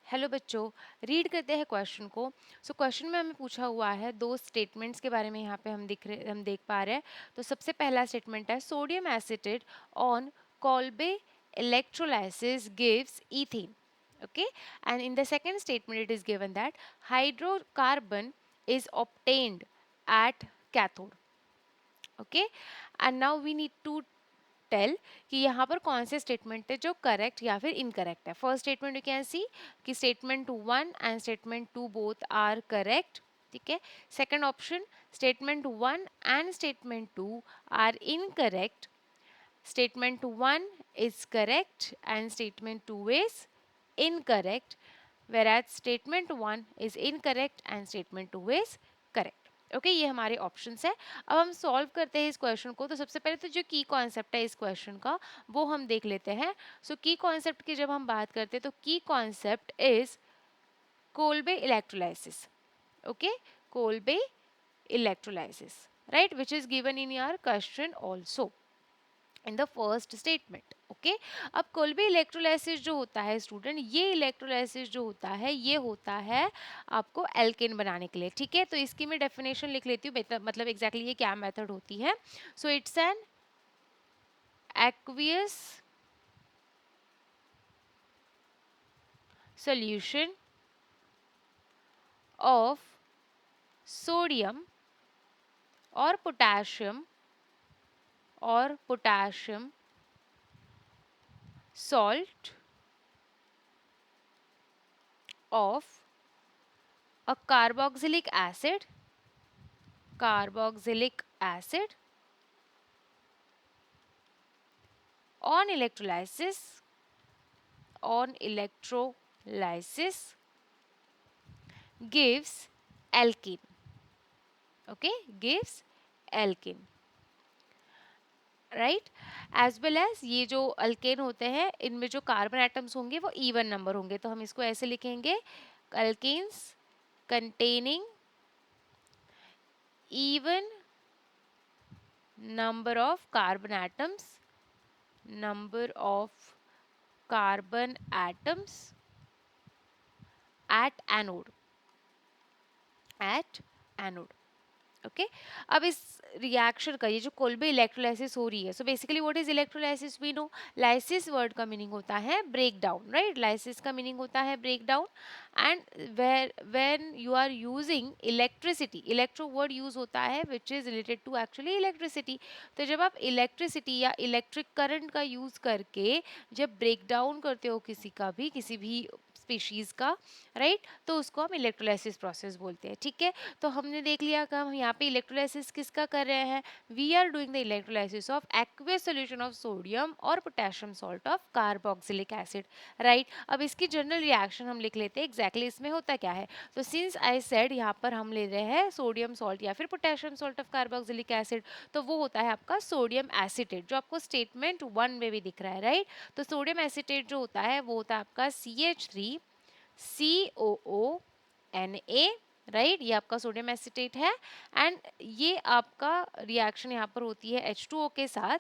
Hello बच्चों, read करते हैं क्वेश्चन को। क्वेश्चन में हमें पूछा हुआ है दो स्टेटमेंट्स के बारे में। यहाँ पे हम देख पा रहे हैं। तो सबसे पहला स्टेटमेंट है sodium acetate on Kolbe electrolysis gives ethene. Okay, and in the second statement it is given that hydrocarbon is obtained at cathode. Okay, and now we need to tell कि यहाँ पर कौन से स्टेटमेंट है जो correct या फिर incorrect है। First statement you can see कि statement 1 and statement 2 both are correct. ठीक है। Second option statement 1 and statement 2 are incorrect. Statement 1 is correct and statement 2 is incorrect, whereas statement 1 is incorrect and statement 2 is correct. Okay ये हमारे options है। अब हम solve करते हैं इस क्वेश्चन को। तो सबसे पहले तो जो की कॉन्सेप्ट है इस क्वेश्चन का वो हम देख लेते हैं। की कॉन्सेप्ट की जब हम बात करते हैं तो की concept is Kolbe electrolysis. Okay, Kolbe electrolysis, right, which is given in your question also in the first statement. Okay, अब कोल्बे इलेक्ट्रोलाइसिस जो होता है स्टूडेंट, ये इलेक्ट्रोलाइसिस जो होता है ये होता है आपको एल्केन बनाने के लिए। ठीक है, तो इसकी मैं डेफिनेशन लिख लेती हूँ, मतलब एग्जैक्टली ये क्या मेथड होती है। So it's an aqueous solution of sodium or potassium salt of a carboxylic acid on electrolysis gives alkene. Okay, gives alkene, right. As well as ये जो अल्केन होते हैं इनमें जो कार्बन एटम्स होंगे वो इवन नंबर होंगे। तो हम इसको ऐसे लिखेंगे alkanes containing even number of carbon atoms at anode। Okay, अब इस रिएक्शन का ये जो कोल्बे इलेक्ट्रोलाइसिस हो रही है, so basically what is electrolysis we know. Lysis word का मीनिंग होता है ब्रेक डाउन, राइट। लाइसिस का मीनिंग होता है break down. And when you are using electricity, electro word use होता है which is related to actually electricity. तो जब आप इलेक्ट्रिसिटी या इलेक्ट्रिक करंट का यूज करके जब ब्रेक डाउन करते हो किसी भी स्पीशीज का, राइट, तो उसको हम इलेक्ट्रोलाइसिस प्रोसेस बोलते हैं। ठीक है, तो हमने देख लिया कि हम यहाँ पे इलेक्ट्रोलाइसिस किसका कर रहे हैं। We are doing the electrolysis of aqueous solution of sodium और potassium salt of carboxylic acid, right. अब इसकी जनरल रिएक्शन हम लिख लेते हैं एग्जैक्टली इसमें होता क्या है। तो सिंस आई सेड यहाँ पर हम ले रहे हैं सोडियम सॉल्ट या फिर potassium salt of carboxylic acid, तो वो होता है आपका सोडियम एसिटेट, जो आपको स्टेटमेंट 1 में भी दिख रहा है, राइट। तो सोडियम एसिटेट जो होता है वो होता है आपका CH3COONA, राइट, ये आपका सोडियम एसिटेट है। एंड ये आपका रिएक्शन यहाँ पर होती है H2O के साथ।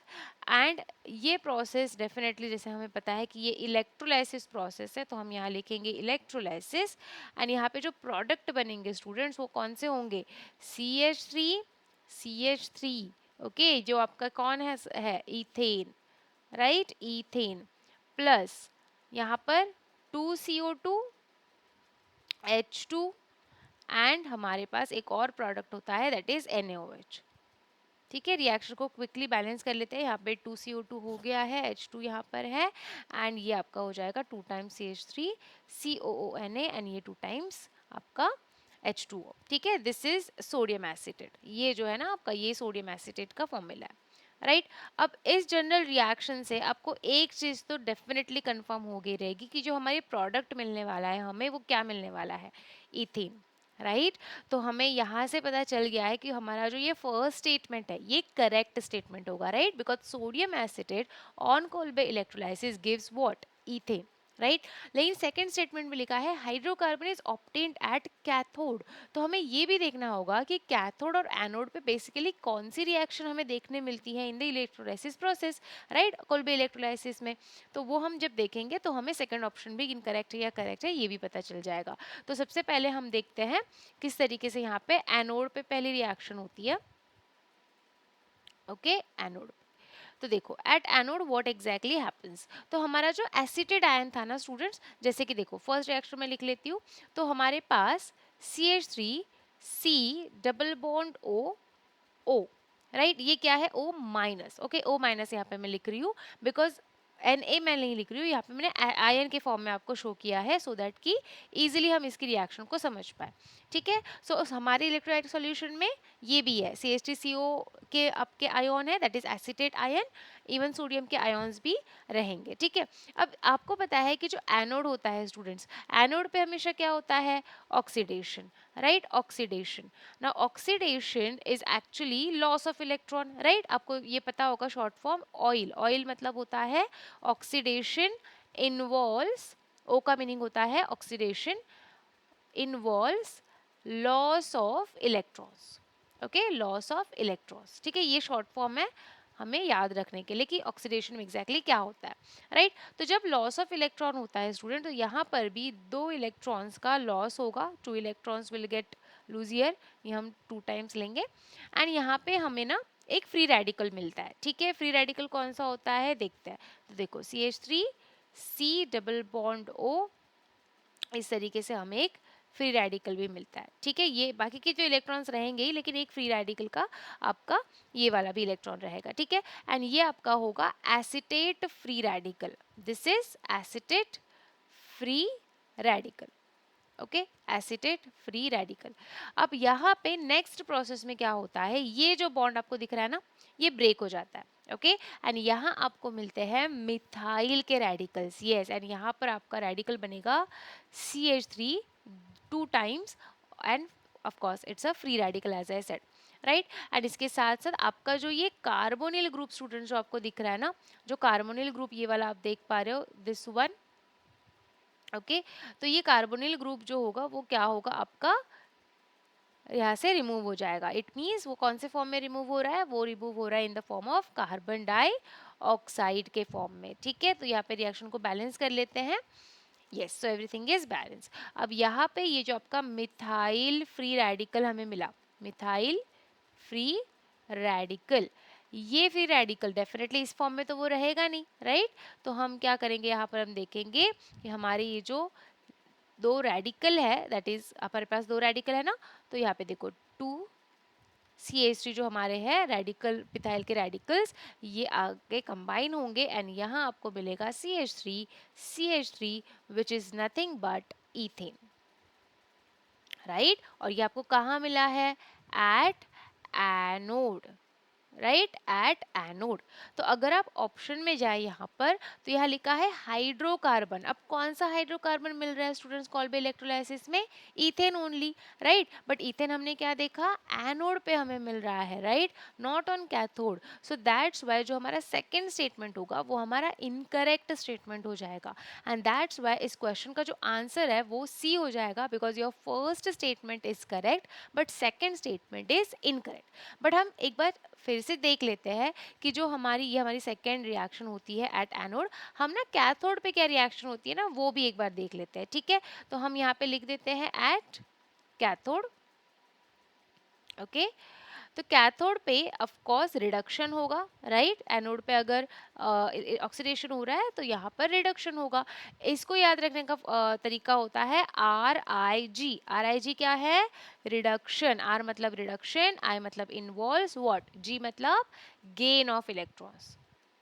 एंड ये प्रोसेस डेफिनेटली जैसे हमें पता है कि ये इलेक्ट्रोलाइसिस प्रोसेस है, तो हम यहाँ लिखेंगे इलेक्ट्रोलाइसिस। एंड यहाँ पे जो प्रोडक्ट बनेंगे स्टूडेंट्स वो कौन से होंगे, CH3, ओके, जो आपका कौन है इथेन, राइट, इथेन प्लस यहाँ पर 2CO2 H2 एंड हमारे पास एक और प्रोडक्ट होता है दैट इज NaOH। ठीक है, रिएक्शन को क्विकली बैलेंस कर लेते हैं। यहाँ पे 2CO2 हो गया है, H2 यहाँ पर है, एंड ये आपका हो जाएगा 2 टाइम्स CH3COONA एंड ये 2 टाइम्स आपका H2O। ठीक है, दिस इज सोडियम एसिटेट। ये जो है ना आपका ये सोडियम एसिटेट का फॉर्मूला है, राइट। अब इस जनरल रिएक्शन से आपको एक चीज तो डेफिनेटली कंफर्म हो गई रहेगी कि जो हमारे प्रोडक्ट मिलने वाला है हमें वो क्या मिलने वाला है, इथेन, राइट। तो हमें यहाँ से पता चल गया है कि हमारा जो ये फर्स्ट स्टेटमेंट है ये करेक्ट स्टेटमेंट होगा, right, because sodium acetate on Kolbe electrolysis gives what, ethane, right. लेकिन सेकंड स्टेटमेंट में लिखा है hydrocarbon is obtained at cathode. तो हमें ये भी देखना होगा कि कैथोड और एनोड पे बेसिकली कौन सी रिएक्शन हमें देखने मिलती है in the electrolysis process, right, Kolbe electrolysis में। तो वो हम जब देखेंगे तो हमें सेकंड ऑप्शन भी इनकरेक्ट है या करेक्ट है ये भी पता चल जाएगा। तो सबसे पहले हम देखते हैं किस तरीके से यहाँ पे एनोड पे पहली रिएक्शन होती है। Okay, anode. तो देखो at anode what exactly happens. तो हमारा जो एसिटेट आयन था ना स्टूडेंट्स, जैसे कि देखो फर्स्ट रिएक्शन में लिख लेती हूँ। तो हमारे पास CH3 C double bond O, right, ये क्या है O minus. Okay, O minus यहाँ पे मैं लिख रही हूँ बिकॉज Na मैं नहीं लिख रही हूँ, यहाँ पे मैंने आयन के फॉर्म में आपको शो किया है सो दैट कि इजीली हम इसकी रिएक्शन को समझ पाए। ठीक है, सो हमारे इलेक्ट्रोलाइट सॉल्यूशन में ये भी है, CH3CO के आपके आयन है that is acetate ion, even sodium के आयन्स भी रहेंगे। ठीक है, अब आपको पता है कि जो एनोड होता है स्टूडेंट्स, एनोड पे हमेशा क्या होता है, oxidation, right, oxidation. Now oxidation is actually loss of electron, right, आपको ये पता होगा शॉर्ट फॉर्म ऑयल। ऑयल मतलब होता है ऑक्सीडेशन इन्वॉल्व्स, ओ का मीनिंग होता है oxidation involves loss of electrons. Okay, loss of electrons. ठीक है, ये शॉर्ट फॉर्म है हमें याद रखने के लिए कि ऑक्सीडेशन में एग्जैक्टली क्या होता है, राइट। तो जब लॉस ऑफ इलेक्ट्रॉन होता है स्टूडेंट, तो यहाँ पर भी 2 इलेक्ट्रॉन्स का लॉस होगा, 2 electrons will get lose here, ये हम 2 टाइम्स लेंगे। एंड यहाँ पे हमें ना एक फ्री रेडिकल मिलता है। ठीक है, फ्री रेडिकल कौन सा होता है देखते हैं। तो देखो CH3 C double bond O, इस तरीके से हमें एक फ्री रेडिकल भी मिलता है। ठीक है, ये बाकी के जो इलेक्ट्रॉन्स रहेंगे ही, लेकिन एक फ्री रेडिकल का आपका ये वाला भी इलेक्ट्रॉन रहेगा। ठीक है, एंड ये आपका होगा acetate free radical, this is acetate free radical. Okay, acetate free radical. अब यहाँ पे नेक्स्ट प्रोसेस में क्या होता है, ये जो बॉन्ड आपको दिख रहा है ना, ये ब्रेक हो जाता है। ओके, एंड यहाँ आपको मिलते हैं मिथाइल के रेडिकल्स। यस, एंड यहाँ पर आपका रेडिकल बनेगा CH3 2 times, and of course it's a free radical as I said, right. And इसके साथ साथ आपका जो ये कार्बोनिल ग्रुप स्टूडेंट जो आपको दिख रहा है ना, जो कार्बोनिल ग्रुप ये वाला आप देख पा रहे हो, दिस वन। ओके, तो ये कार्बोनिल ग्रुप जो होगा वो क्या होगा आपका, यहाँ से रिमूव हो जाएगा। इट मीन्स वो कौन से फॉर्म में रिमूव हो रहा है, वो रिमूव हो रहा है in the form of carbon dioxide के फॉर्म में। ठीक है, तो यहाँ पे रिएक्शन को बैलेंस कर लेते हैं। Yes, so everything is balance. अब यहाँ पे ये जो आपका मिथाइल फ्री रेडिकल हमें मिला, मिथाइल फ्री रेडिकल, ये फ्री रेडिकल डेफिनेटली इस फॉर्म में तो वो रहेगा नहीं, राइट। तो हम क्या करेंगे, यहाँ पर हम देखेंगे कि हमारे ये जो 2 रेडिकल है, दैट इज हमारे पास 2 रेडिकल है ना, तो यहाँ पे देखो 2 CH3 जो हमारे हैं रेडिकल, मिथाइल के रेडिकल्स, ये आगे कंबाइन होंगे एंड यहाँ आपको मिलेगा CH3 which is nothing but ethane, right. और ये आपको कहाँ मिला है, at anode, right, at anode. तो अगर आप ऑप्शन में जाए यहाँ पर, तो यहाँ लिखा है हाइड्रोकार्बन। अब कौन सा हाइड्रोकार्बन मिल रहा है स्टूडेंट्स कोल्बे इलेक्ट्रोलाइसिस में, ethane only, right. But ethane हमने क्या देखा, एनोड पे हमें मिल रहा है, right, not on cathode. So that's why जो हमारा सेकेंड स्टेटमेंट होगा वो हमारा इनकरेक्ट स्टेटमेंट हो जाएगा, एंड दैट्स वाई इस क्वेश्चन का जो आंसर है वो सी हो जाएगा, because your first statement is correct but second statement is incorrect. But हम एक बार फिर से देख लेते हैं कि जो हमारी ये हमारी सेकेंड रिएक्शन होती है एट एनोड, हम ना कैथोड पे क्या रिएक्शन होती है ना वो भी एक बार देख लेते हैं। ठीक है, तो हम यहाँ पे लिख देते हैं एट कैथोड। ओके, तो कैथोड पे ऑफ कोर्स रिडक्शन होगा, राइट। एनोड पे अगर ऑक्सीडेशन हो रहा है तो यहाँ पर रिडक्शन होगा। इसको याद रखने का तरीका होता है RIG। RIG क्या है, रिडक्शन। R मतलब रिडक्शन, I मतलब इन्वॉल्व्स, व्हाट, G मतलब gain of electrons,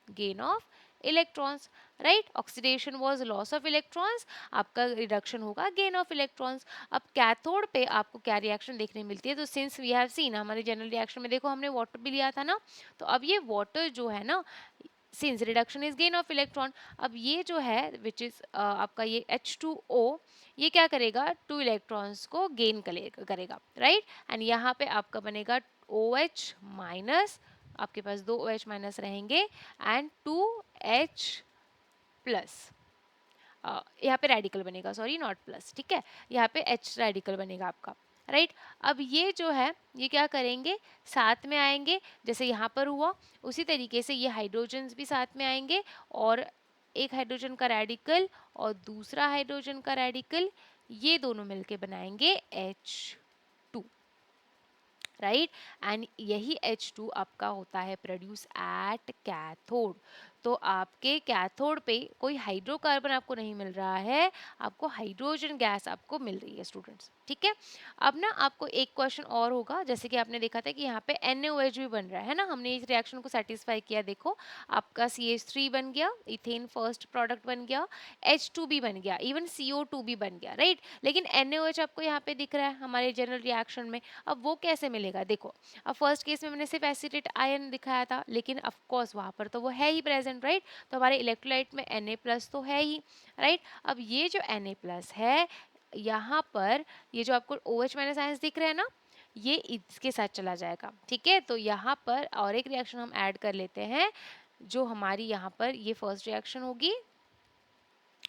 gain of electrons, right. Oxidation was loss of electrons, आपका रिडक्शन होगा गेन ऑफ इलेक्ट्रॉन्स। अब कैथोड पे आपको क्या रिएक्शन देखने मिलती है, तो सिंस वी हैव सीन हमारे जनरल रिएक्शन में देखो हमने वाटर भी लिया था ना, तो अब ये वाटर जो है ना, since reduction is gain of electron, अब ये जो है विच इज आपका ये H2O, ये क्या करेगा, 2 इलेक्ट्रॉन्स को गेन करेगा, राइट। एंड यहाँ पे आपका बनेगा OH माइनस, आपके पास 2 OH माइनस रहेंगे एंड 2 H प्लस। यहाँ पे रेडिकल बनेगा, सॉरी नॉट प्लस, ठीक है, यहाँ पे H रेडिकल बनेगा आपका, राइट। अब ये जो है ये क्या करेंगे, साथ में आएंगे, जैसे यहाँ पर हुआ उसी तरीके से ये हाइड्रोजन्स भी साथ में आएंगे, और एक हाइड्रोजन का रेडिकल और दूसरा हाइड्रोजन का रेडिकल, ये दोनों मिलके बनाएंगे H2, राइट। एंड यही H2 आपका होता है प्रोड्यूस एट कैथोड। तो आपके कैथोड पे कोई हाइड्रोकार्बन आपको नहीं मिल रहा है, आपको हाइड्रोजन गैस आपको मिल रही है स्टूडेंट्स, ठीक है। अब ना आपको एक क्वेश्चन और होगा, जैसे कि आपने देखा था कि यहाँ पे NaOH भी बन रहा है ना, हमने इस रिएक्शन को सेटिस्फाई किया, देखो आपका CH3 बन गया, इथेन फर्स्ट प्रोडक्ट बन गया, H2 भी बन गया, इवन CO2 भी बन गया, राइट। लेकिन NaOH आपको यहाँ पे दिख रहा है हमारे जनरल रिएक्शन में, अब वो कैसे मिलेगा, देखो अब फर्स्ट केस में मैंने सिर्फ एसिडेट आयन दिखाया था, लेकिन ऑफ कोर्स वहाँ पर तो वो है ही प्रेजेंट, राइट। तो हमारे इलेक्ट्रोलाइट में Na+ तो है ही, राइट। अब ये जो Na+ है यहाँ पर, ये जो आपको OH- आयंस दिख रहे हैं ना, ये इसके साथ चला जाएगा, ठीक है। तो यहाँ पर और एक रिएक्शन हम ऐड कर लेते हैं, जो हमारी यहाँ पर ये फर्स्ट रिएक्शन होगी,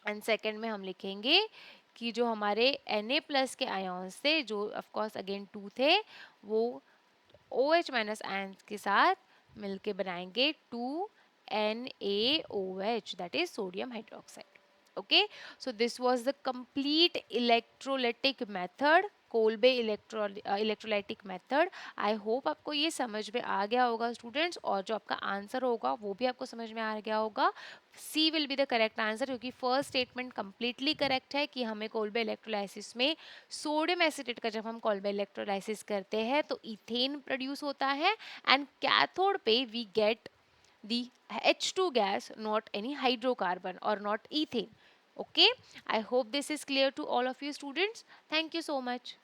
एंड सेकेंड में हम लिखेंगे कि जो हमारे Na+ के आयन्स थे, जो ऑफ कोर्स अगेन 2 थे, वो OH- आयन के साथ मिलके बनाएंगे 2NaOH, that is sodium hydroxide. Okay, so this was the complete electrolytic method, Kolbe electrolytic method. I hope आपको ये समझ में आ गया होगा स्टूडेंट्स, और जो आपका आंसर होगा वो भी आपको समझ में आ गया होगा। C will be the correct answer, क्योंकि फर्स्ट स्टेटमेंट कंप्लीटली करेक्ट है कि हमें कोल्बे इलेक्ट्रोलाइसिस में सोडियम एसिटेट का जब हम कोल्बे इलेक्ट्रोलाइसिस करते हैं तो इथेन प्रोड्यूस होता है, एंड कैथोड पे we get the H2 gas, not any hydrocarbon or not ethane. Okay, I hope this is clear to all of you students. Thank you so much.